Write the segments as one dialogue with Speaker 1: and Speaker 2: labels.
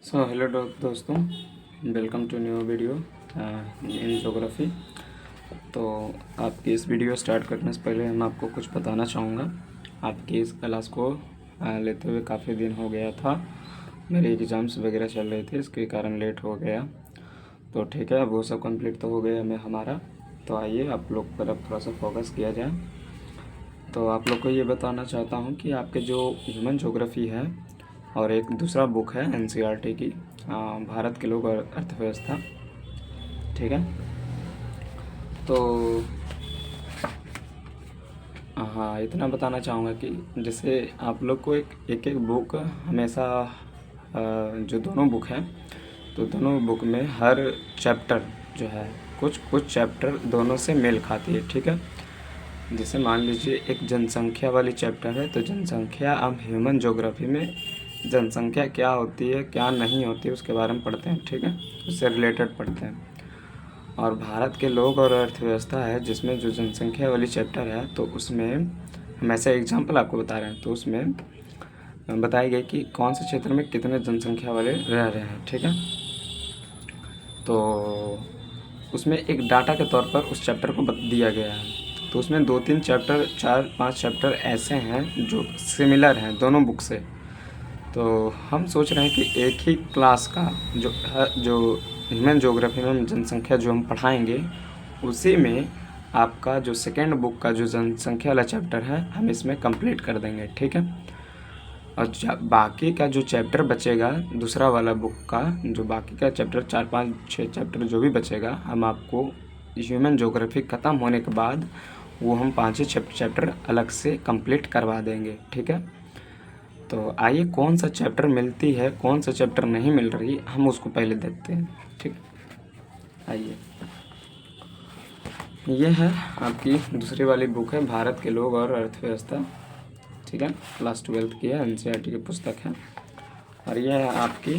Speaker 1: Hello दोस्तों, welcome to new video in geography. तो आपकी इस वीडियो स्टार्ट करने से पहले मैं आपको कुछ बताना चाहूँगा। आपकी इस क्लास को लेते हुए काफ़ी दिन हो गया था, मेरे एग्ज़ाम्स वगैरह चल रहे थे, इसके कारण लेट हो गया। तो ठीक है, अब वो सब कंप्लीट तो हो गया मैं हमारा। तो आइए आप लोग पर अब थोड़ा सा फोकस किया जाए। तो आप लोग को ये बताना चाहता हूँ कि आपके जो ह्यूमन ज्योग्राफी है और एक दूसरा बुक है एनसीईआरटी की, भारत के लोग और अर्थव्यवस्था। ठीक है, तो हाँ, इतना बताना चाहूँगा कि जैसे आप लोग को एक एक बुक हमेशा जो दोनों बुक हैं, तो दोनों बुक में हर चैप्टर जो है कुछ कुछ चैप्टर दोनों से मेल खाती है। ठीक है, जैसे मान लीजिए एक जनसंख्या वाली चैप्टर है, तो जनसंख्या हम ह्यूमन ज्योग्राफी में जनसंख्या क्या होती है क्या नहीं होती है उसके बारे में पढ़ते हैं। ठीक है, उससे रिलेटेड पढ़ते हैं। और भारत के लोग और अर्थव्यवस्था है जिसमें जो जनसंख्या वाली चैप्टर है, तो उसमें हम ऐसा एग्जाम्पल आपको बता रहे हैं। तो उसमें बताई गई कि कौन से क्षेत्र में कितने जनसंख्या वाले रह रहे हैं। ठीक है, तो उसमें एक डाटा के तौर पर उस चैप्टर को दिया गया है। तो उसमें 2-3 चैप्टर 4-5 चैप्टर ऐसे हैं जो सिमिलर हैं दोनों बुक से। तो हम सोच रहे हैं कि एक ही क्लास का जो ह्यूमन ज्योग्राफी में जनसंख्या जो हम पढ़ाएंगे, उसी में आपका जो सेकेंड बुक का जो जनसंख्या वाला चैप्टर है हम इसमें कंप्लीट कर देंगे। ठीक है, और बाकी का जो चैप्टर बचेगा दूसरा वाला बुक का, जो बाकी का चैप्टर 4-5-6 चैप्टर जो भी बचेगा, हम आपको ह्यूमन ज्योग्राफी ख़त्म होने के बाद वो हम 5 चैप्टर अलग से कंप्लीट करवा देंगे। ठीक है, तो आइए कौन सा चैप्टर मिलती है कौन सा चैप्टर नहीं मिल रही, हम उसको पहले देखते हैं। ठीक, आइए, ये है आपकी दूसरी वाली बुक है, भारत के लोग और अर्थव्यवस्था। ठीक है, क्लास 12th की है, एनसीईआरटी की पुस्तक है। और यह है आपकी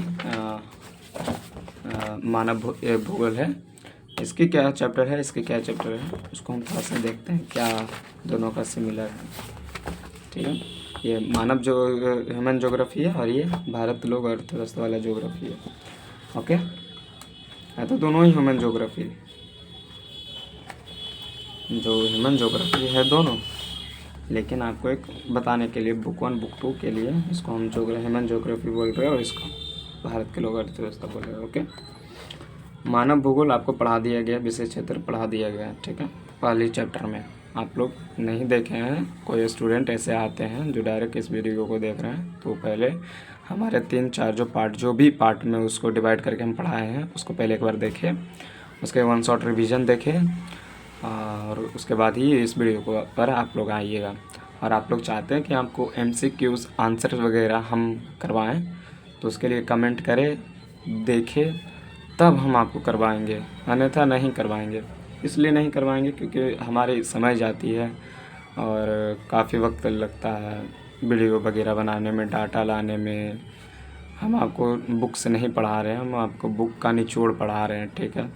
Speaker 1: मानव भूगोल है। इसकी क्या चैप्टर है, इसके क्या चैप्टर है, उसको हम थोड़ा सा देखते हैं क्या दोनों का सिमिलर है। ठीक है, ये मानव जो ह्यूमन ज्योग्राफी है और ये भारत लोग अर्थव्यवस्था वाला ज्योग्राफी है। ओके, है तो दोनों ही ह्यूमन ज्योग्राफी, जो ह्यूमन ज्योग्राफी है दोनों, लेकिन आपको एक बताने के लिए बुक 1 बुक 2 के लिए इसको हम ह्यूमन ज्योग्राफी बोल रहे हैं और इसको भारत के लोग अर्थव्यवस्था बोल रहे हैं। ओके, मानव भूगोल आपको पढ़ा दिया गया, विशेष क्षेत्र पढ़ा दिया गया। ठीक है, पहले चैप्टर में आप लोग नहीं देखे हैं, कोई स्टूडेंट ऐसे आते हैं जो डायरेक्ट इस वीडियो को देख रहे हैं, तो पहले हमारे 3-4 जो भी पार्ट में उसको डिवाइड करके हम पढ़ाए हैं उसको पहले एक बार देखें, उसके 1 शॉट रिवीजन देखें, और उसके बाद ही इस वीडियो को पर आप लोग आइएगा। और आप लोग चाहते हैं कि आपको MCQs आंसर वगैरह हम करवाएं, तो उसके लिए कमेंट करें, देखें, तब हम आपको करवाएंगे, अन्यथा नहीं करवाएंगे। इसलिए नहीं करवाएंगे क्योंकि हमारी समय जाती है और काफ़ी वक्त लगता है वीडियो वगैरह बनाने में, डाटा लाने में। हम आपको बुक से नहीं पढ़ा रहे हैं, हम आपको बुक का निचोड़ पढ़ा रहे हैं। ठीक है,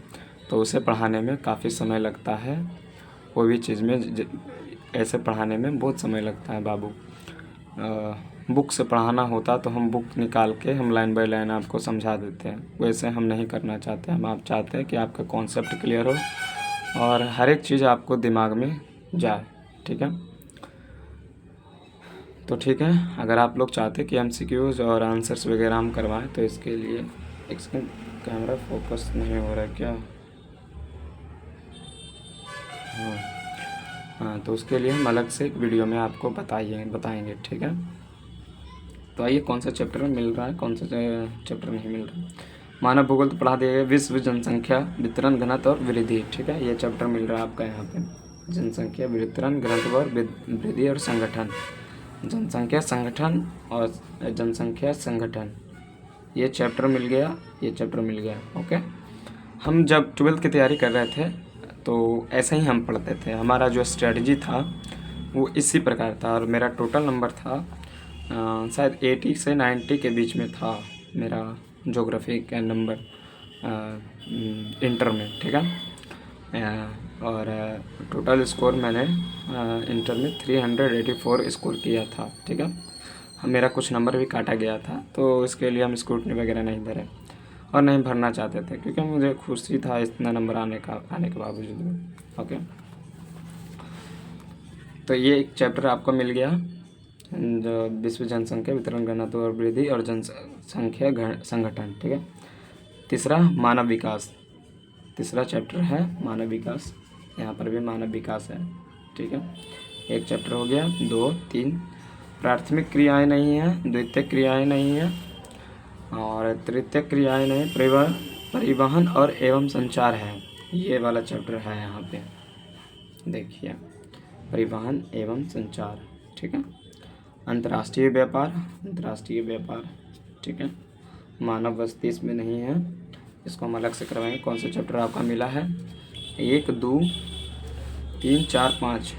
Speaker 1: तो उसे पढ़ाने में काफ़ी समय लगता है, कोई भी चीज़ में ऐसे पढ़ाने में बहुत समय लगता है बाबू। बुक से पढ़ाना होता तो हम बुक निकाल के हम लाइन बाय लाइन आपको समझा देते हैं, वैसे हम नहीं करना चाहते। हम आप चाहते हैं कि आपका कॉन्सेप्ट क्लियर हो और हर एक चीज़ आपको दिमाग में जाए। ठीक है, तो ठीक है, अगर आप लोग चाहते हैं कि MCQs और आंसर्स वगैरह हम करवाएं, तो इसके लिए एक सेकंड, कैमरा फोकस नहीं हो रहा है क्या? हाँ, तो उसके लिए हम अलग से एक वीडियो में आपको बताएंगे। ठीक है, तो आइए कौन सा चैप्टर मिल रहा है कौन सा चैप्टर नहीं मिल रहा है। मानव भूगोल तो पढ़ा दिया गया, विश्व जनसंख्या वितरण घनत्व और वृद्धि। ठीक है, ये चैप्टर मिल रहा है आपका यहाँ पे, जनसंख्या वितरण घनत्व और वृद्धि और संगठन, जनसंख्या संगठन और जनसंख्या संगठन, ये चैप्टर मिल गया, ये चैप्टर मिल गया। ओके, हम जब 12th की तैयारी कर रहे थे तो ऐसे ही हम पढ़ते थे, हमारा जो स्ट्रेटजी था वो इसी प्रकार था, और मेरा टोटल नंबर था शायद 80 से 90 के बीच में था मेरा ज्योग्राफी का नंबर इंटर में। ठीक है, और टोटल स्कोर मैंने इंटर में 384 स्कोर किया था। ठीक है, मेरा कुछ नंबर भी काटा गया था, तो इसके लिए हम स्क्रूटनी वगैरह नहीं भरे और नहीं भरना चाहते थे, क्योंकि मुझे खुशी था इतना नंबर आने के बावजूद भी। ओके, तो ये एक चैप्टर आपको मिल गया, जो विश्व जनसंख्या वितरण घनत्व और वृद्धि और जनसंख्या संगठन। ठीक है, तीसरा मानव विकास, तीसरा चैप्टर है मानव विकास। यहाँ पर भी मानव विकास है। ठीक है, एक चैप्टर हो गया। 2, 3 प्राथमिक क्रियाएं नहीं हैं, द्वितीयक क्रियाएं नहीं हैं और तृतीयक क्रियाएं नहीं, परिवहन और एवं संचार है। ये वाला चैप्टर है यहाँ पे, देखिए, परिवहन एवं संचार। ठीक है, अंतर्राष्ट्रीय व्यापार, अंतर्राष्ट्रीय व्यापार। ठीक है, मानव बस्ती इसमें नहीं है, इसको हम अलग से करवाएंगे। कौन सा चैप्टर आपका मिला है? 1, 2, 3, 4, 5,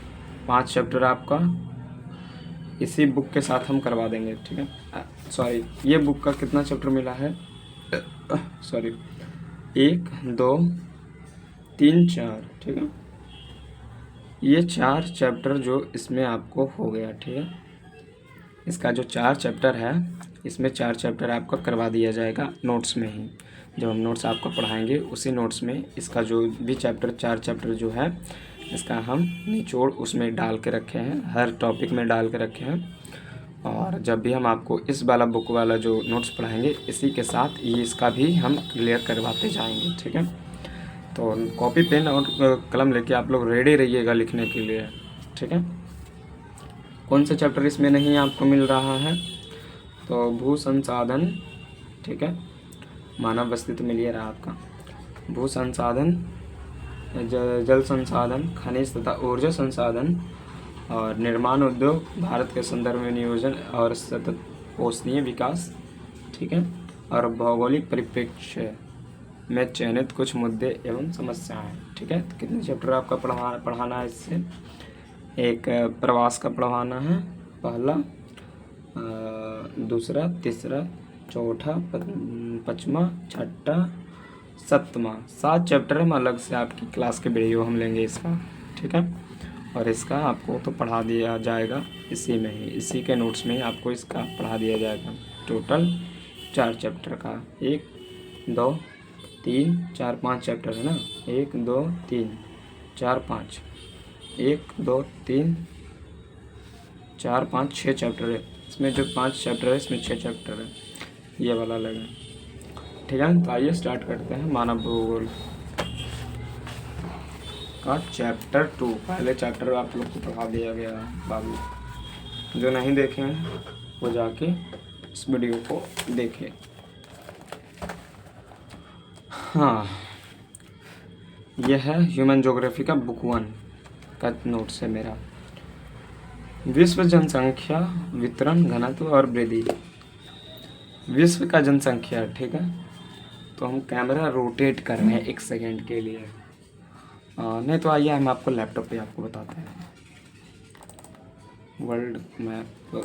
Speaker 1: 5 चैप्टर आपका इसी बुक के साथ हम करवा देंगे। ठीक है, सॉरी, ये बुक का कितना चैप्टर मिला है? सॉरी, 1, 2, 3, 4। ठीक है, ये 4 चैप्टर जो इसमें आपको हो गया। ठीक है, इसका जो 4 चैप्टर है, इसमें 4 चैप्टर आपका करवा दिया जाएगा नोट्स में ही। जब हम नोट्स आपको पढ़ाएंगे उसी नोट्स में इसका जो भी चैप्टर 4 चैप्टर जो है इसका हम निचोड़ उसमें डाल के रखे हैं, हर टॉपिक में डाल के रखे हैं। और जब भी हम आपको इस वाला बुक वाला जो नोट्स पढ़ाएंगे इसी के साथ ये इसका भी हम क्लियर करवाते जाएंगे। ठीक है, तो कॉपी पेन और कलम लेके आप लोग रेडी रहिएगा लिखने के लिए। ठीक है, कौन सा चैप्टर इसमें नहीं आपको मिल रहा है? तो भू संसाधन। ठीक है, मानव बस्ती तो मिल ही रहा आपका। भू संसाधन, जल संसाधन, खनिज तथा ऊर्जा संसाधन और निर्माण उद्योग, भारत के संदर्भ में नियोजन और सतत पोषणीय विकास। ठीक है, और भौगोलिक परिप्रेक्ष्य में चयनित कुछ मुद्दे एवं समस्याएं। ठीक है, तो कितने चैप्टर आपका पढ़ाना है इससे? एक प्रवास का पढ़वाना है पहला, दूसरा, तीसरा, चौथा, पाँचवा, छठा, 7वां। 7 चैप्टर हम अलग से आपकी क्लास के वीडियो हम लेंगे इसका। ठीक है, और इसका आपको तो पढ़ा दिया जाएगा इसी में ही, इसी के नोट्स में ही आपको इसका पढ़ा दिया जाएगा। टोटल 4 चैप्टर का, 1, 2, 3, 4, 5 चैप्टर है ना, 1, 2, 3, 4, 5, 1, 2, 3, 4, 5, 6 चैप्टर है इसमें। जो 5 चैप्टर है इसमें 6 चैप्टर है, ये वाला अलग है। ठीक है, तो आइए स्टार्ट करते हैं मानव भूगोल का चैप्टर 2। पहले चैप्टर आप लोग को पढ़ा दिया गया है बाबू, जो नहीं देखे हैं वो जाके इस वीडियो को देखें। हाँ, यह है ह्यूमन ज्योग्राफी का बुक 1 का नोट्स है मेरा। विश्व जनसंख्या वितरण घनत्व और वृद्धि, विश्व का जनसंख्या। ठीक है, तो हम कैमरा रोटेट कर रहे हैं 1 सेकेंड के लिए। नहीं तो आइए हम आपको लैपटॉप पे आपको बताते हैं। वर्ल्ड मैप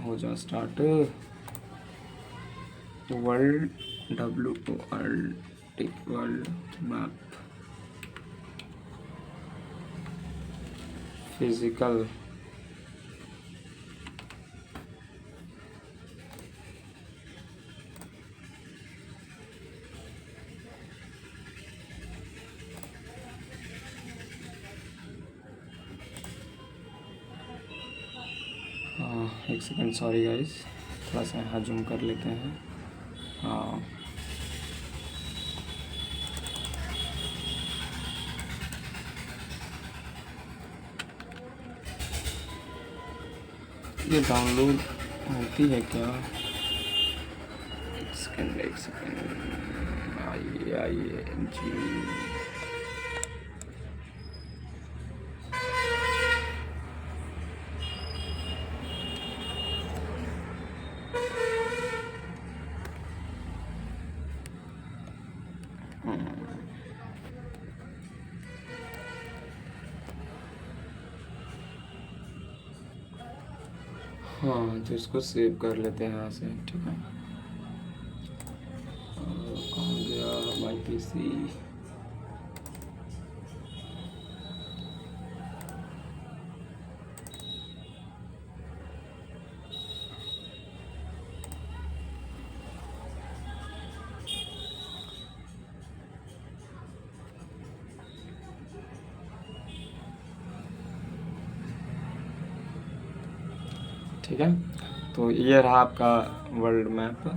Speaker 1: हो जा start. World world map, physical एक सेकेंड, सॉरी गाइस, थोड़ा सा यहाँ जूम कर लेते हैं। हाँ, ये डाउनलोड होती है क्या? एक सेकेंड, आइए जी। हाँ, तो इसको सेव कर लेते हैं यहाँ से। ठीक है, कहाँ गया माई पीसी? ठीक है। तो ये रहा आपका वर्ल्ड मैप।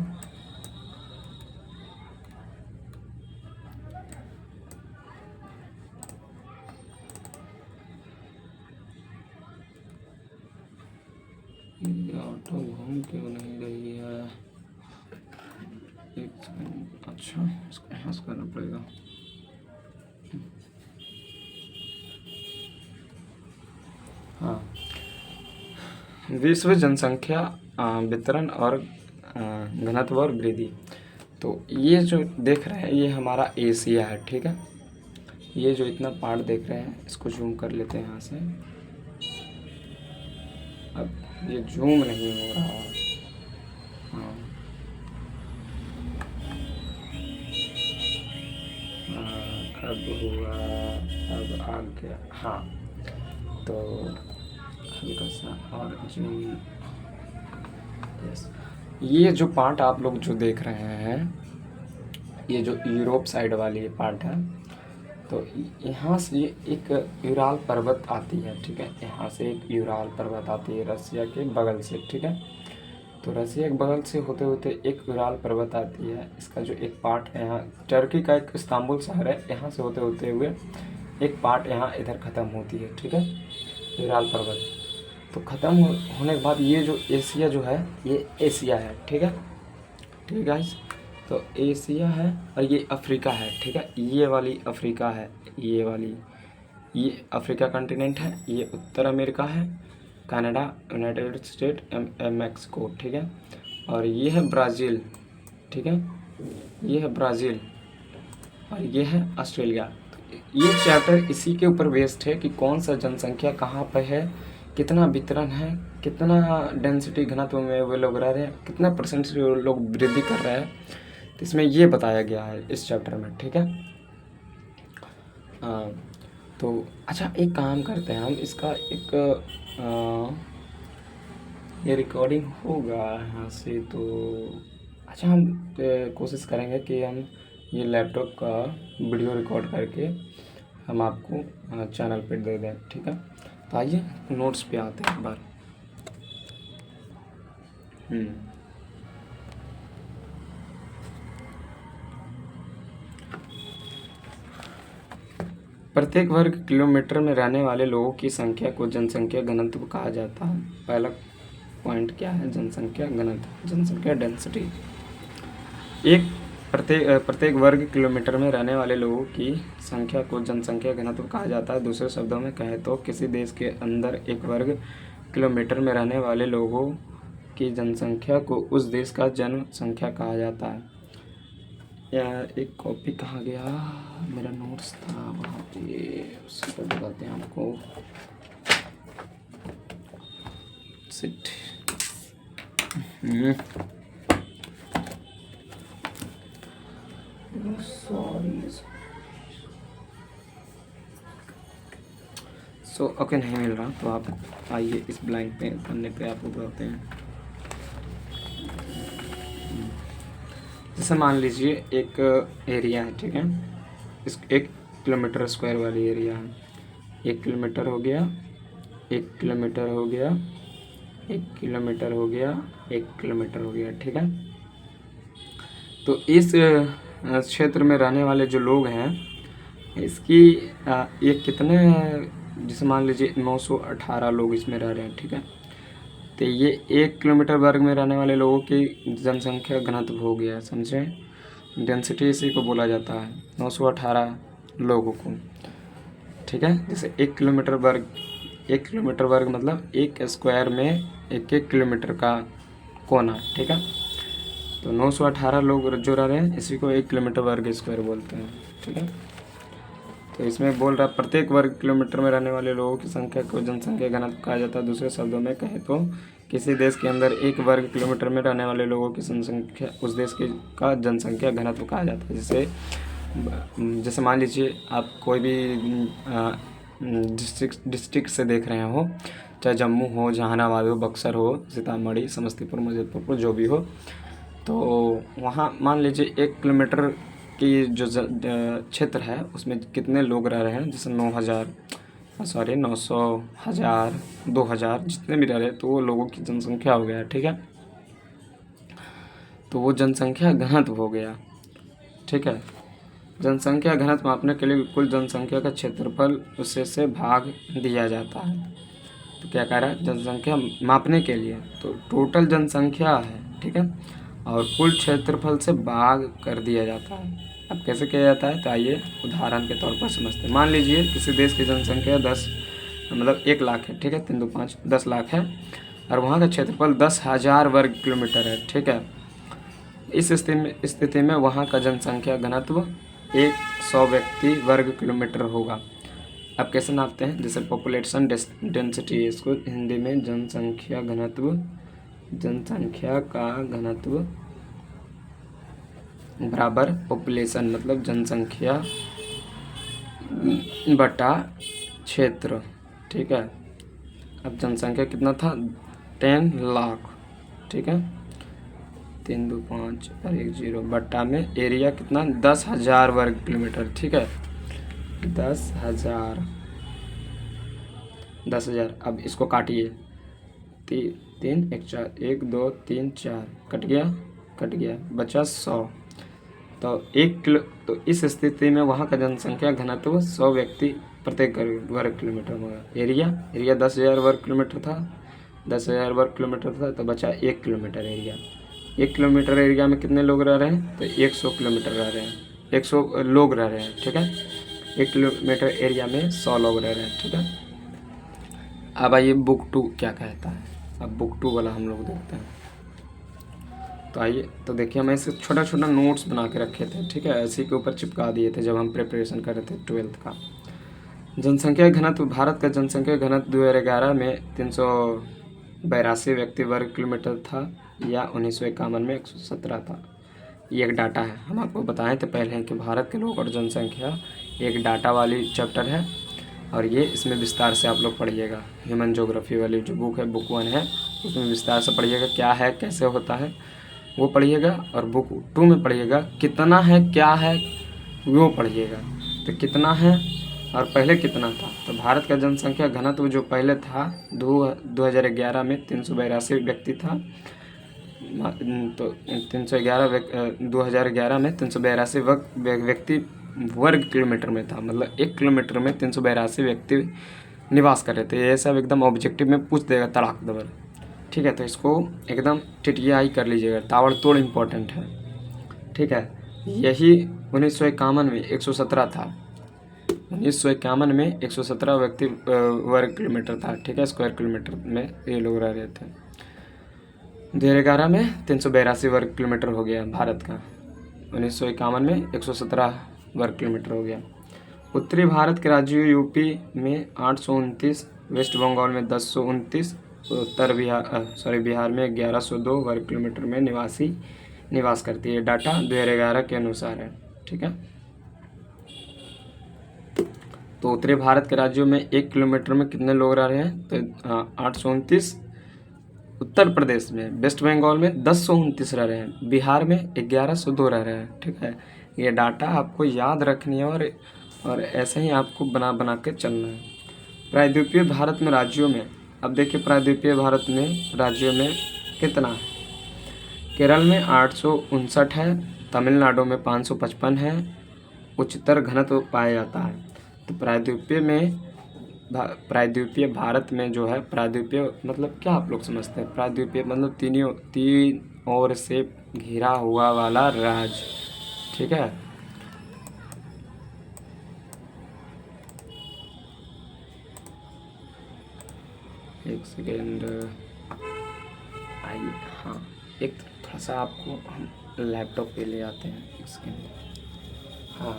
Speaker 1: ये ऑटो घूम क्यों नहीं रही है? एक सेकंड। अच्छा, इसको यहाँ से करना पड़ेगा। हाँ, विश्व जनसंख्या वितरण और घनत्व और वृद्धि। तो ये जो देख रहे हैं ये हमारा एशिया है, ठीक है। ये जो इतना पार्ट देख रहे हैं इसको जूम कर लेते हैं यहाँ से। अब ये जूम नहीं हो रहा। हाँ, अब हुआ, अब आ गया। हाँ, तो हल्का सा और जूम। यस, ये जो पार्ट आप लोग जो देख रहे हैं, ये जो यूरोप साइड वाली पार्ट है, तो यहाँ से एक यूराल पर्वत आती है, ठीक है। यहाँ से एक यूराल पर्वत आती है रसिया के बगल से, ठीक है। तो रसिया के बगल से होते होते एक यूराल पर्वत आती है। इसका जो एक पार्ट है यहाँ टर्की का एक इस्तांबुल शहर है, यहाँ से होते होते हुए एक पार्ट यहाँ इधर ख़त्म होती है, ठीक है, यूराल पर्वत। तो ख़त्म होने के बाद ये जो एशिया जो है ये एशिया है, ठीक है। ठीक है गाइस, तो एशिया है और ये अफ्रीका है, ठीक है। ये वाली अफ्रीका है, ये वाली, ये अफ्रीका कॉन्टिनेंट है। ये उत्तर अमेरिका है, कनाडा, यूनाइटेड स्टेट, मैक्सिको, ठीक है। और ये है ब्राज़ील, ठीक है। ये है ब्राज़ील और ये है ऑस्ट्रेलिया। तो ये चैप्टर इसी के ऊपर बेस्ड है कि कौन सा जनसंख्या कहाँ पर है, कितना वितरण है, कितना डेंसिटी घनत्व में वे लोग रह रहे हैं, कितना परसेंट से वो लोग वृद्धि कर रहे हैं। तो इसमें ये बताया गया है इस चैप्टर में, ठीक है। तो अच्छा, एक काम करते हैं हम, इसका एक ये रिकॉर्डिंग होगा यहाँ से, तो अच्छा हम कोशिश करेंगे कि हम ये लैपटॉप का वीडियो रिकॉर्ड करके हम आपको चैनल पे दे दें, ठीक है। तो आइए नोट्स पे आते हैं एक बार। प्रत्येक वर्ग किलोमीटर में रहने वाले लोगों की संख्या को जनसंख्या घनत्व कहा जाता है। पहला पॉइंट क्या है? जनसंख्या घनत्व, जनसंख्या डेंसिटी। प्रत्येक वर्ग किलोमीटर में रहने वाले लोगों की संख्या को जनसंख्या घनत्व कहा जाता है। दूसरे शब्दों में कहें तो किसी देश के अंदर एक वर्ग किलोमीटर में रहने वाले लोगों की जनसंख्या को उस देश का जनसंख्या कहा जाता है। एक कॉपी कहाँ गया? मेरा नोट्स था वहाँ पे, उसी पर बताते हैं आपको। सिट। ओके, नहीं मिल रहा तो आप आइए इस ब्लैंक पे पन्ने पे आप बताते हैं। जैसे मान लीजिए एक एरिया है, ठीक है। इस 1 किलोमीटर स्क्वायर वाली एरिया है। 1 किलोमीटर हो गया, 1 किलोमीटर हो गया, 1 किलोमीटर हो गया, 1 किलोमीटर हो गया, ठीक है। तो इस क्षेत्र में रहने वाले जो लोग हैं, इसकी ये कितने, जैसे मान लीजिए 918 लोग इसमें रह रहे हैं, ठीक है। तो ये 1 किलोमीटर वर्ग में रहने वाले लोगों की जनसंख्या घनत्व हो गया, समझे। डेंसिटी इसी को बोला जाता है, 918 लोगों को, ठीक है। जैसे 1 किलोमीटर वर्ग मतलब 1 स्क्वायर में 1 किलोमीटर का कोना, ठीक है। तो 918 लोग जो रह रहे हैं इसी को 1 किलोमीटर वर्ग स्क्वायर बोलते हैं, ठीक है। तो इसमें बोल रहा प्रत्येक वर्ग किलोमीटर में रहने वाले लोगों की संख्या को जनसंख्या घनत्व कहा जाता है। दूसरे शब्दों में कहें तो किसी देश के अंदर 1 वर्ग किलोमीटर में रहने वाले लोगों की जनसंख्या उस देश की का जनसंख्या घनत्व कहा जाता है। जैसे मान लीजिए आप कोई भी डिस्ट्रिक्ट से देख रहे हो, चाहे जम्मू हो, जहानाबाद हो, बक्सर हो, सीतामढ़ी, समस्तीपुर, मुजफ्फरपुर, जो भी हो, तो वहाँ मान लीजिए 1 किलोमीटर की जो क्षेत्र है उसमें कितने लोग रह रहे हैं, जैसे 9000 सॉरी 900, 1000, 2000 जितने भी रह रहे तो वो लोगों की जनसंख्या हो गया, ठीक है। तो वो जनसंख्या घनत्व हो गया, ठीक है। जनसंख्या घनत्व मापने के लिए कुल जनसंख्या का क्षेत्रफल उससे से भाग दिया जाता है। तो क्या कह रहा है, जनसंख्या मापने के लिए तो टोटल जनसंख्या है, ठीक है, और कुल क्षेत्रफल से भाग कर दिया जाता है। अब कैसे किया जाता है, तो आइए उदाहरण के तौर पर समझते हैं। मान लीजिए किसी देश की जनसंख्या 1 लाख है, ठीक है, 3 2 5 10 लाख है, और वहाँ का क्षेत्रफल 10,000 वर्ग किलोमीटर है, ठीक है। इस स्थिति में वहाँ का जनसंख्या घनत्व 100 व्यक्ति वर्ग किलोमीटर होगा। अब कैसे नापते हैं, जैसे पॉपुलेशन डेंसिटी, इसको हिंदी में जनसंख्या का घनत्व बराबर पॉपुलेशन मतलब जनसंख्या बटा क्षेत्र, ठीक है। अब जनसंख्या कितना था, 10 लाख, ठीक है, 3 2 5 और 1 0 बट्टा में एरिया कितना 10,000 वर्ग किलोमीटर, ठीक है, 10,000। अब इसको काटिए, 3 1 4 1 2 3 4 कट गया बचा 100। तो इस स्थिति में वहाँ का जनसंख्या घनत्व 100 व्यक्ति प्रत्येक वर्ग किलोमीटर होगा। एरिया 10,000 वर्ग किलोमीटर था, 10,000 वर्ग किलोमीटर था, तो बचा 1 किलोमीटर एरिया। 1 किलोमीटर एरिया में कितने लोग रह रहे हैं, तो 100 किलोमीटर रह रहे हैं, 100 लोग रह रहे हैं, ठीक है। 1 किलोमीटर एरिया में 100 लोग रह रहे हैं, ठीक है। अब आइए बुक 2 क्या कहता है। अब बुक 2 वाला हम लोग देखते हैं। तो आइए, तो देखिए मैं इसे छोटा छोटा नोट्स बना के रखे थे, ठीक है, इसी के ऊपर चिपका दिए थे जब हम प्रिपरेशन कर रहे थे 12th का। जनसंख्या घनत्व, भारत का जनसंख्या घनत्व 2011 में 382 व्यक्ति वर्ग किलोमीटर था, या 1951 में 117 था। ये एक डाटा है, हम आपको बताए थे पहले कि भारत के लोग और जनसंख्या एक डाटा वाली चैप्टर है, और ये इसमें विस्तार से आप लोग पढ़िएगा। ह्यूमन ज्योग्राफी वाली जो बुक है, बुक 1 है, उसमें विस्तार से पढ़िएगा क्या है कैसे होता है वो पढ़िएगा, और बुक 2 में पढ़िएगा कितना है क्या है वो पढ़िएगा। तो कितना है और पहले कितना था, तो भारत का जनसंख्या घनत्व जो पहले था 2011 में 382 व्यक्ति था, तो 2011 में 382 व्यक्ति वर्ग किलोमीटर में था, मतलब 1 किलोमीटर में 382 व्यक्ति निवास कर रहे थे। ये सब एकदम ऑब्जेक्टिव में पूछ देगा तड़ाक दबर, ठीक है। तो इसको एकदम टिटियाई कर लीजिएगा, ताबड़तोड़ इम्पोर्टेंट है, ठीक है। यही 1951 में 117 था, 1951 में 117 व्यक्ति वर्ग किलोमीटर था, ठीक है, स्क्वायर किलोमीटर में ये लोग रह रहे थे। 2011 में 382 वर्ग किलोमीटर हो गया भारत का, 1951 में 117 वर्ग किलोमीटर हो गया। उत्तरी भारत के राज्यों यूपी में 829, वेस्ट बंगाल में 1029, बिहार में 1102 वर्ग किलोमीटर में निवास करती है। डाटा 2011 के अनुसार है, ठीक है। तो उत्तरी भारत के राज्यों में 1 किलोमीटर में कितने लोग रह रहे हैं, तो 829 उत्तर प्रदेश में, वेस्ट बंगाल में 1029 रह रहे हैं, बिहार में 1102 रह रहे हैं, ठीक है। ये डाटा आपको याद रखनी है और ऐसे ही आपको बना के चलना है। प्रायद्वीपीय भारत में राज्यों में, अब देखिए प्रायद्वीपीय भारत में राज्यों में कितना है। केरल में 859 है, तमिलनाडु में 555 है, उच्चतर घनत्व पाया जाता है। तो प्रायद्वीपीय भारत में जो है, प्रायद्वीपीय मतलब क्या आप लोग समझते हैं, प्रायद्वीपीय मतलब तीन ओर से घिरा हुआ वाला राज्य, ठीक है। एक सेकेंड आइए, हाँ एक थोड़ा सा आपको हम लैपटॉप पे ले आते हैं, एक सेकेंड। हाँ,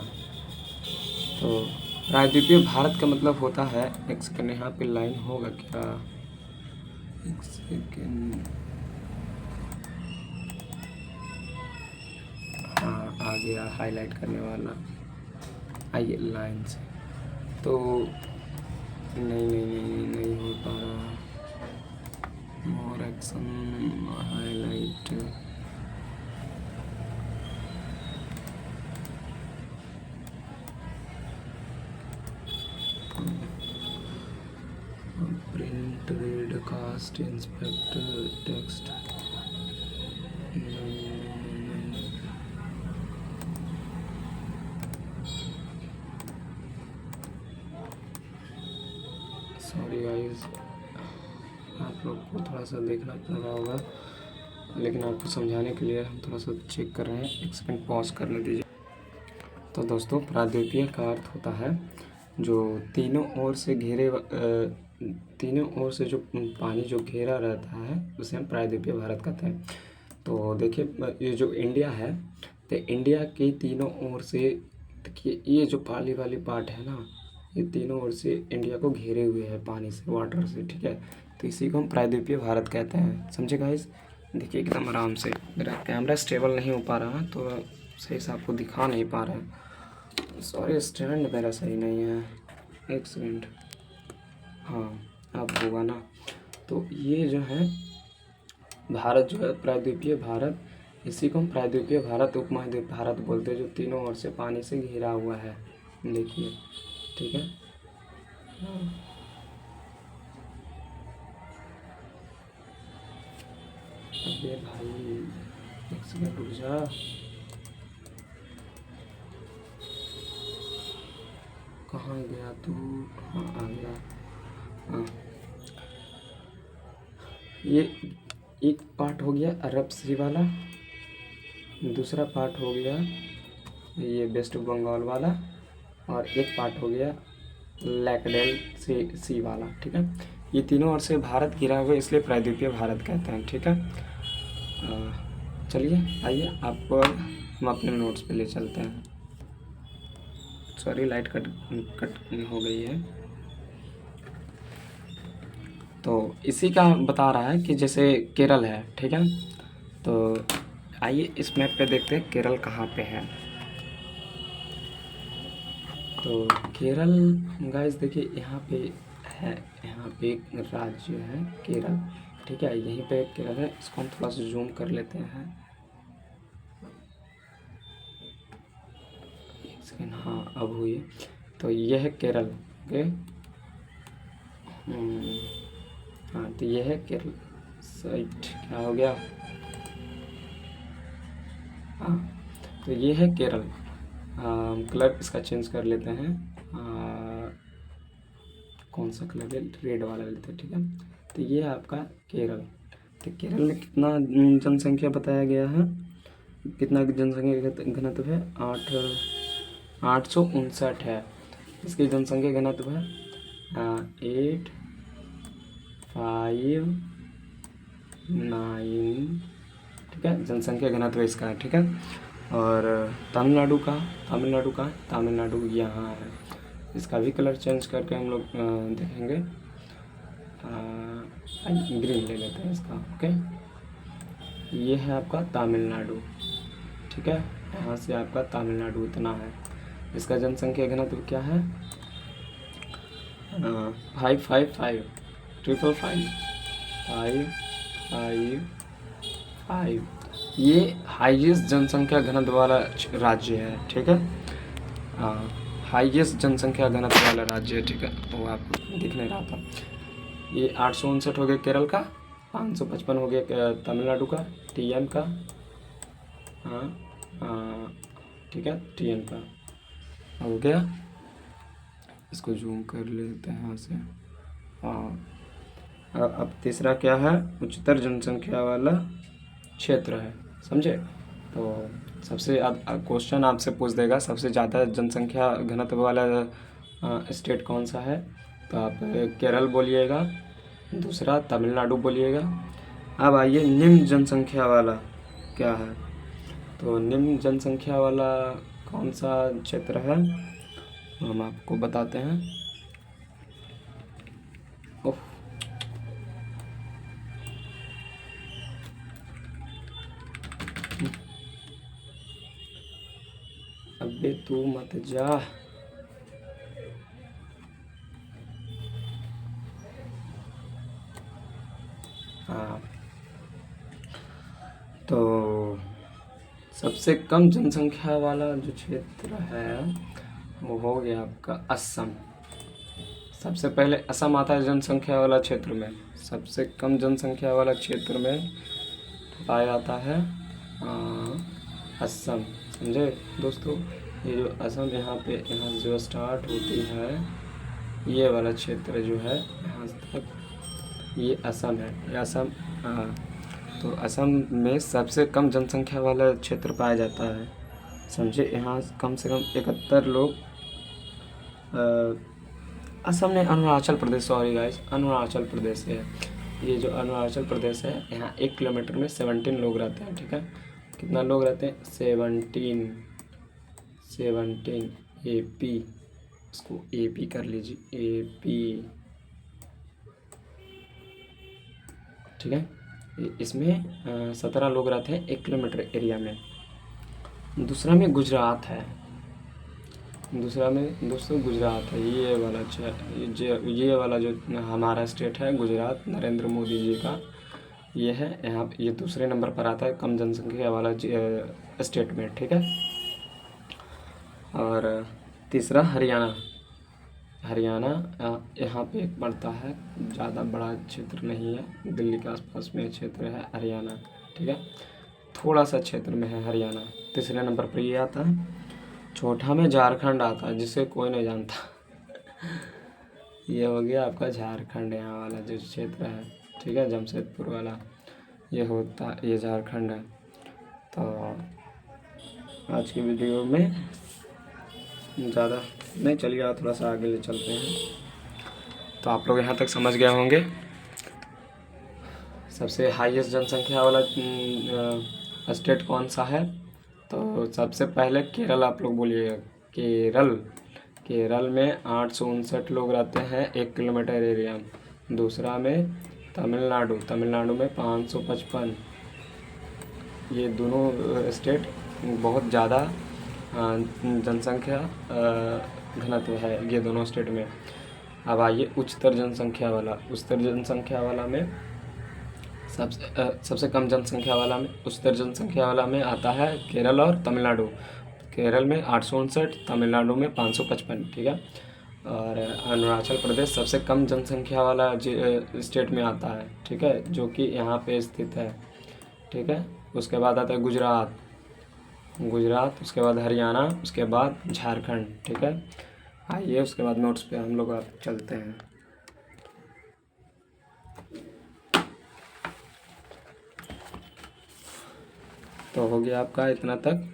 Speaker 1: तो प्रायद्वीपीय भारत का मतलब होता है, एक सेकेंड यहाँ पे लाइन होगा क्या, एक सेकेंड, हाँ आ गया हाईलाइट करने वाला, आइए लाइन से। तो नहीं हो पा रहा, more action highlight, must inspect text. Sorry guys, आप लोग को थोड़ा सा देखना पड़ रहा होगा, लेकिन आपको समझाने के लिए हम थोड़ा सा चेक कर रहे हैं। एक सेकंड पॉज करने दीजिए। तो दोस्तों, प्रायद्वीपीय का अर्थ होता है जो तीनों ओर से तीनों ओर से जो पानी जो घेरा रहता है उसे हम प्रायद्वीपीय भारत कहते हैं। तो देखिए, ये जो इंडिया है, तो इंडिया के तीनों ओर से देखिए, ये जो पाली वाली पार्ट है ना, ये तीनों ओर से इंडिया को घेरे हुए है पानी से, वाटर से, ठीक है। तो इसी को हम प्रायद्वीपीय भारत कहते हैं, समझे गाइस। देखिए एकदम आराम से, मेरा कैमरा स्टेबल नहीं हो पा रहा है तो सही से आपको दिखा नहीं पा रहे हैं। सॉरी, स्टैंड मेरा सही नहीं है, एक सेकंड। हाँ, अब होगा ना। तो ये जो है भारत जो है प्रायद्वीपीय भारत, इसी को हम प्रायद्वीपीय भारत, उपमहाद्वीप भारत बोलते हैं, जो तीनों ओर से पानी से घिरा हुआ है। देखिए, ठीक है। अबे भाई, एक सेकंड रुक जा। कहाँ गया तू? हाँ, आ गया। हाँ, ये एक पार्ट हो गया अरब सी वाला, दूसरा पार्ट हो गया ये वेस्ट बंगाल वाला, और एक पार्ट हो गया लैकडेल सी वाला, ठीक है। ये तीनों ओर से भारत घिरा हुआ, इसलिए प्रायद्वीपीय भारत कहते हैं, ठीक है। चलिए आइए, आपको हम अपने नोट्स पे ले चलते हैं। सॉरी, लाइट कट हो गई है। तो इसी का बता रहा है कि जैसे केरल है, ठीक है। तो आइए इस मैप पे देखते हैं केरल कहाँ पे है। तो केरल गाइस देखिए, यहाँ पे है, यहाँ पे एक राज्य है केरल, ठीक है। यहीं पे केरल है, इसको हम थोड़ा सा जूम कर लेते हैं, एक सेकेंड। हाँ, अब हुई। तो ये है केरल, ओके। हाँ, तो ये है केरल साइट, क्या हो गया? हाँ, तो ये है केरल। कलर इसका चेंज कर लेते हैं, कौन सा कलर है, रेड वाला लेते हैं, ठीक है। तो ये है आपका केरल। तो केरल में कितना जनसंख्या बताया गया है, कितना जनसंख्या घनत्व है? 859 है। इसकी जनसंख्या घनत्व है 859, ठीक है। जनसंख्या घनत्व इसका है, ठीक है। और तमिलनाडु का यहाँ है। इसका भी कलर चेंज करके हम लोग देखेंगे। ग्रीन ले लेते हैं इसका, ओके। ये है आपका तमिलनाडु, ठीक है। यहाँ से आपका तमिलनाडु इतना है। इसका जनसंख्या घनत्व क्या है? 555 ये हाईएस्ट जनसंख्या घनत्व वाला राज्य है, ठीक है। हाईएस्ट जनसंख्या घनत्व वाला राज्य है, ठीक है। वो आपको दिख नहीं रहा था। ये 859 हो गया केरल का, 555 हो गया तमिलनाडु का, टीएम का। हाँ, ठीक है, टीएम का हो गया। इसको जूम कर लेते हैं यहाँ से। हाँ, अब तीसरा क्या है? उच्चतर जनसंख्या वाला क्षेत्र है, समझे। तो सबसे क्वेश्चन आपसे पूछ देगा सबसे ज़्यादा जनसंख्या घनत्व वाला स्टेट कौन सा है? तो आप केरल बोलिएगा, दूसरा तमिलनाडु बोलिएगा। अब आइए निम्न जनसंख्या वाला क्या है? तो निम्न जनसंख्या वाला कौन सा क्षेत्र है हम आपको बताते हैं। ओह, अबे तू मत जा। हाँ, तो सबसे कम जनसंख्या वाला जो क्षेत्र है वो हो गया आपका असम, सबसे पहले असम आता है जनसंख्या वाला क्षेत्र में। सबसे कम जनसंख्या वाला क्षेत्र में पाया जाता है असम। समझे दोस्तों, ये जो असम यहाँ से जो स्टार्ट होती है, ये वाला क्षेत्र जो है यहाँ तक, ये असम है। ये असम तो असम में सबसे कम जनसंख्या वाला क्षेत्र पाया जाता है। समझे, यहाँ कम से कम 71 लोग असम ने अरुणाचल प्रदेश, सॉरी गाइस, अरुणाचल प्रदेश है। ये जो अरुणाचल प्रदेश है, यहाँ 1 किलोमीटर में 17 लोग रहते हैं। ठीक है, कितना लोग रहते हैं? 17 AP, इसको AP कर लीजिए, AP। ठीक है, इसमें 17 लोग रहते हैं 1 किलोमीटर एरिया में। दूसरा में गुजरात है। दूसरा में दोस्तों गुजरात है। ये वाला जो हमारा स्टेट है गुजरात, नरेंद्र मोदी जी का ये है। यहाँ ये दूसरे नंबर पर आता है कम जनसंख्या वाला स्टेट में। ठीक है, और तीसरा हरियाणा। यहाँ पे पड़ता है, ज़्यादा बड़ा क्षेत्र नहीं है, दिल्ली के आसपास में क्षेत्र है हरियाणा। ठीक है, थोड़ा सा क्षेत्र में है हरियाणा। तीसरे नंबर पर ये आता है। चौथा में झारखंड आता है, जिसे कोई नहीं जानता। ये हो गया आपका झारखंड, यहाँ वाला जो क्षेत्र है। ठीक है, जमशेदपुर वाला ये झारखंड है। तो आज की वीडियो में ज़्यादा नहीं, चलिए थोड़ा सा आगे ले चलते हैं। तो आप लोग यहाँ तक समझ गए होंगे सबसे हाईएस्ट जनसंख्या वाला स्टेट कौन सा है। तो सबसे पहले केरल आप लोग बोलिएगा। केरल में 859 लोग रहते हैं 1 किलोमीटर एरिया में। दूसरा में तमिलनाडु में 555। ये दोनों स्टेट बहुत ज़्यादा जनसंख्या घनत्व है ये दोनों स्टेट में। अब आइए उच्चतर जनसंख्या वाला में सबसे कम जनसंख्या वाला में, उच्चतर जनसंख्या वाला में आता है केरल और तमिलनाडु। केरल में 859, तमिलनाडु में 555। ठीक है, और अरुणाचल प्रदेश सबसे कम जनसंख्या वाला स्टेट में आता है। ठीक है, जो कि यहाँ पे स्थित है। ठीक है, उसके बाद आता है गुजरात, उसके बाद हरियाणा, उसके बाद झारखंड। ठीक है, आइए उसके बाद नोट्स पे हम लोग चलते हैं। तो हो गया आपका इतना तक।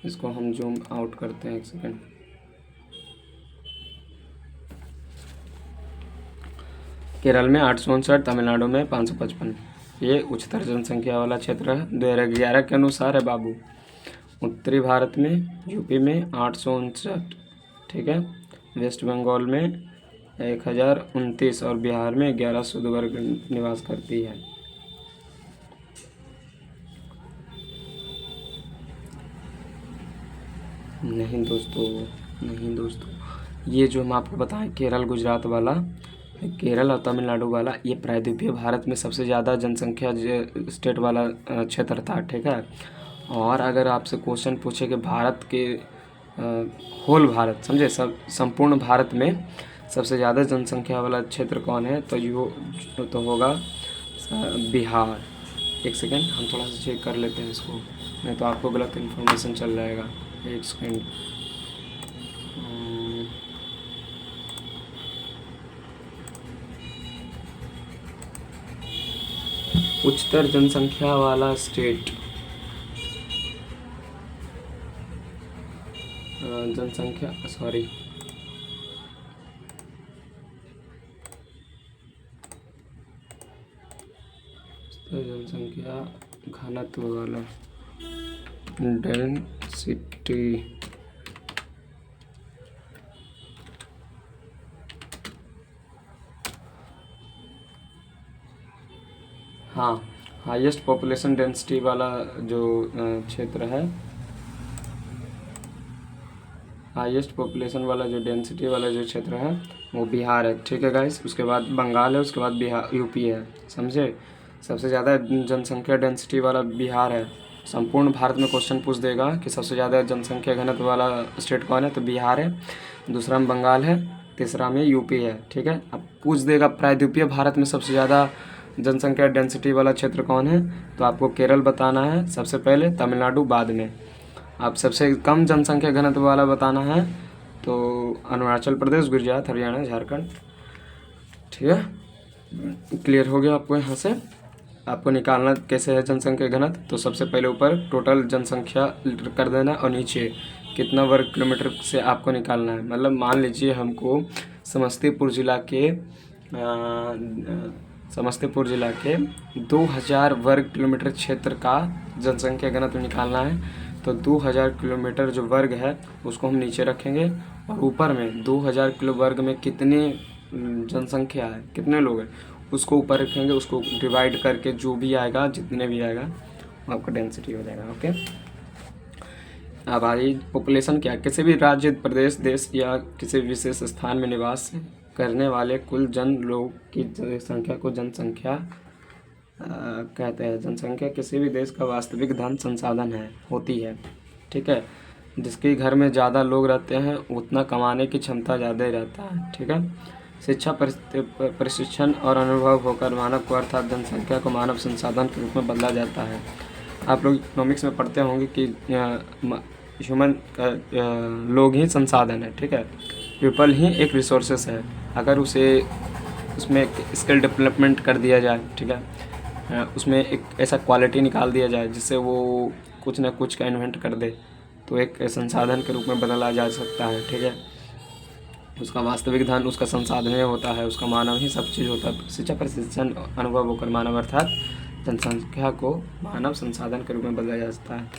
Speaker 1: इसको हम जूम आउट करते हैं, 1 सेकेंड। केरल में 859, तमिलनाडु में 555। ये उच्चतर जनसंख्या वाला क्षेत्र है, 2011 के अनुसार है बाबू। उत्तरी भारत में यूपी में 859। ठीक है, वेस्ट बंगाल में 1029 और बिहार में 1100 वर्ग निवास करती है। नहीं दोस्तों, ये जो हम आपको बताएं केरल गुजरात वाला, केरल और तमिलनाडु वाला, ये प्रायद्वीपीय भारत में सबसे ज़्यादा जनसंख्या स्टेट वाला क्षेत्र था। ठीक है, और अगर आपसे क्वेश्चन पूछे कि भारत के होल भारत, समझे, संपूर्ण भारत में सबसे ज़्यादा जनसंख्या वाला क्षेत्र कौन है, तो होगा बिहार। 1 सेकेंड, हम थोड़ा सा चेक कर लेते हैं इसको, नहीं तो आपको गलत इन्फॉर्मेशन चल जाएगा। 1 सेकेंड। उच्चतर जनसंख्या वाला स्टेट, जनसंख्या घनत्व वाला, डेंसिटी। हाँ, हाईएस्ट पॉपुलेशन डेंसिटी वाला जो क्षेत्र है, हाईएस्ट पॉपुलेशन वाला जो डेंसिटी वाला जो क्षेत्र है वो बिहार है। ठीक है गाइस, उसके बाद बंगाल है, उसके बाद बिहार, यूपी है। समझे, सबसे ज़्यादा जनसंख्या डेंसिटी वाला बिहार है। संपूर्ण भारत में क्वेश्चन पूछ देगा कि सबसे ज़्यादा जनसंख्या घनत्व वाला स्टेट कौन है, तो बिहार है। दूसरा में बंगाल है, तीसरा में यूपी है। ठीक है, अब पूछ देगा प्रायद्वीपीय भारत में सबसे ज़्यादा जनसंख्या डेंसिटी वाला क्षेत्र कौन है, तो आपको केरल बताना है सबसे पहले, तमिलनाडु बाद में। आप सबसे कम जनसंख्या घनत्व वाला बताना है तो अरुणाचल प्रदेश, गुजरात, हरियाणा, झारखंड। ठीक है, क्लियर हो गया आपको। यहाँ से आपको निकालना कैसे है जनसंख्या घनत्व, तो सबसे पहले ऊपर टोटल जनसंख्या कर देना और नीचे कितना वर्ग किलोमीटर से आपको निकालना है। मतलब मान लीजिए हमको समस्तीपुर ज़िला के 2000 वर्ग किलोमीटर क्षेत्र का जनसंख्या घनत्व निकालना है। तो 2000 किलोमीटर जो वर्ग है उसको हम नीचे रखेंगे और ऊपर में 2000 किलो वर्ग में कितने जनसंख्या है, कितने लोग हैं, उसको ऊपर रखेंगे। उसको डिवाइड करके जो भी आएगा, जितने भी आएगा, वो आपका डेंसिटी हो जाएगा। ओके, अब आइए पॉपुलेशन क्या, किसी भी राज्य, प्रदेश, देश या किसी विशेष स्थान में निवास करने वाले कुल जन लोग की संख्या को जनसंख्या कहते हैं। जनसंख्या किसी भी देश का वास्तविक धन संसाधन होती है। ठीक है, जिसके घर में ज़्यादा लोग रहते हैं उतना कमाने की क्षमता ज़्यादा ही रहता है। ठीक है, शिक्षा, प्रशिक्षण और अनुभव होकर मानव को अर्थात जनसंख्या को मानव संसाधन के रूप में बदला जाता है। आप लोग इकोनॉमिक्स में पढ़ते होंगे कि ह्यूमन लोग ही संसाधन है। ठीक है, पीपल ही एक रिसोर्सेस है। अगर उसमें स्किल डेवलपमेंट कर दिया जाए, ठीक है, उसमें एक ऐसा क्वालिटी निकाल दिया जाए जिससे वो कुछ ना कुछ का इन्वेंट कर दे, तो एक संसाधन के रूप में बदला जा सकता है। ठीक है, उसका वास्तविक धन उसका संसाधन ही होता है, उसका मानव ही सब चीज़ होता है। शिक्षा, प्रशिक्षण, अनुभव होकर मानव अर्थात जनसंख्या को मानव संसाधन के रूप में बदला जा सकता है।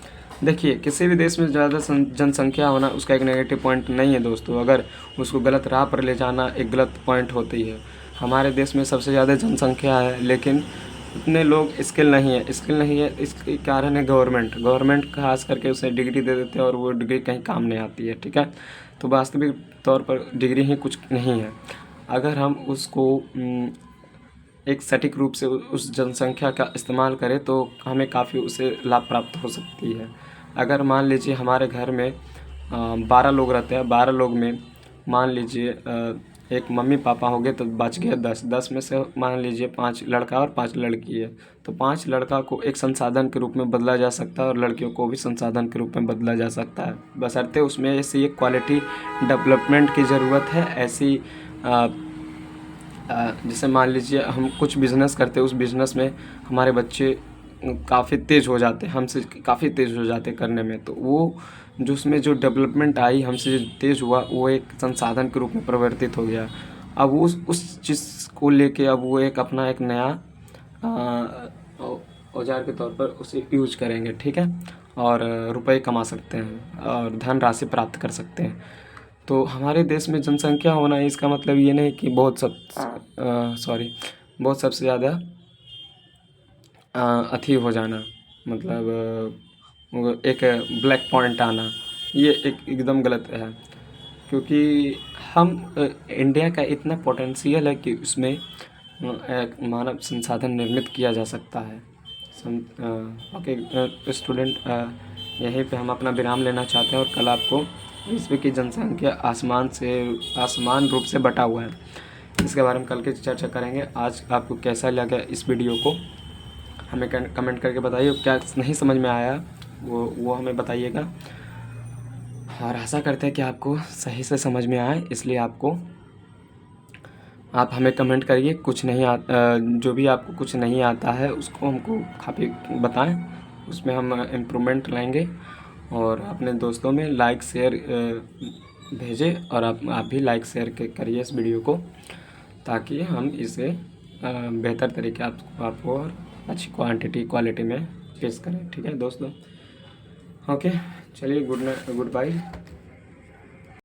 Speaker 1: देखिए, किसी भी देश में ज़्यादा जनसंख्या होना उसका एक नेगेटिव पॉइंट नहीं है दोस्तों। अगर उसको गलत राह पर ले जाना एक गलत पॉइंट होती है। हमारे देश में सबसे ज़्यादा जनसंख्या है लेकिन उतने लोग स्किल नहीं है। इसके कारण है गवर्नमेंट खास करके उसे डिग्री दे देते हैं और वो डिग्री कहीं काम नहीं आती है। ठीक है, तो वास्तविक तौर पर डिग्री ही कुछ नहीं है। अगर हम उसको एक सटीक रूप से उस जनसंख्या का इस्तेमाल करें तो हमें काफ़ी उससे लाभ प्राप्त हो सकती है। अगर मान लीजिए हमारे घर में 12 लोग रहते हैं, 12 लोग में मान लीजिए एक मम्मी पापा हो गए तो बच गए 10 में से मान लीजिए 5 लड़का और 5 लड़की है, तो 5 लड़का को एक संसाधन के रूप में बदला जा सकता है और लड़कियों को भी संसाधन के रूप में बदला जा सकता है, बशर्ते उसमें ऐसी एक क्वालिटी डेवलपमेंट की ज़रूरत है। ऐसी जैसे मान लीजिए हम कुछ बिज़नेस करते हैं, उस बिज़नेस में हमारे बच्चे काफ़ी तेज़ हो जाते हैं, हमसे काफ़ी तेज़ हो जाते करने में, तो वो जो उसमें जो डेवलपमेंट आई हमसे जो तेज़ हुआ वो एक संसाधन के रूप में परिवर्तित हो गया। अब वो उस चीज़ को लेके अब वो एक अपना एक नया औजार के तौर पर उसे यूज करेंगे। ठीक है, और रुपए कमा सकते हैं और धन राशि प्राप्त कर सकते हैं। तो हमारे देश में जनसंख्या होना इसका मतलब ये नहीं कि बहुत सबसे ज़्यादा अथी हो जाना, मतलब एक ब्लैक पॉइंट आना, ये एकदम गलत है। क्योंकि हम इंडिया का इतना पोटेंशियल है कि उसमें एक मानव संसाधन निर्मित किया जा सकता है। ओके स्टूडेंट, यहीं पे हम अपना विराम लेना चाहते हैं और कल आपको विश्व की जनसंख्या आसमान रूप से बटा हुआ है, इसके बारे में कल की चर्चा करेंगे। आज आपको कैसा लगा इस वीडियो को हमें कमेंट करके बताइए। क्या नहीं समझ में आया वो हमें बताइएगा, और आशा करते हैं कि आपको सही से समझ में आए। इसलिए आप हमें कमेंट करिए, जो भी आपको कुछ नहीं आता है उसको हमको काफ़ी बताएं, उसमें हम इम्प्रूवमेंट लाएंगे। और अपने दोस्तों में लाइक शेयर भेजें और आप भी लाइक शेयर करिए इस वीडियो को, ताकि हम इसे बेहतर तरीके आपको और अच्छी क्वालिटी में पेश करें। ठीक है दोस्तों, ओके चलिए, गुड बाय।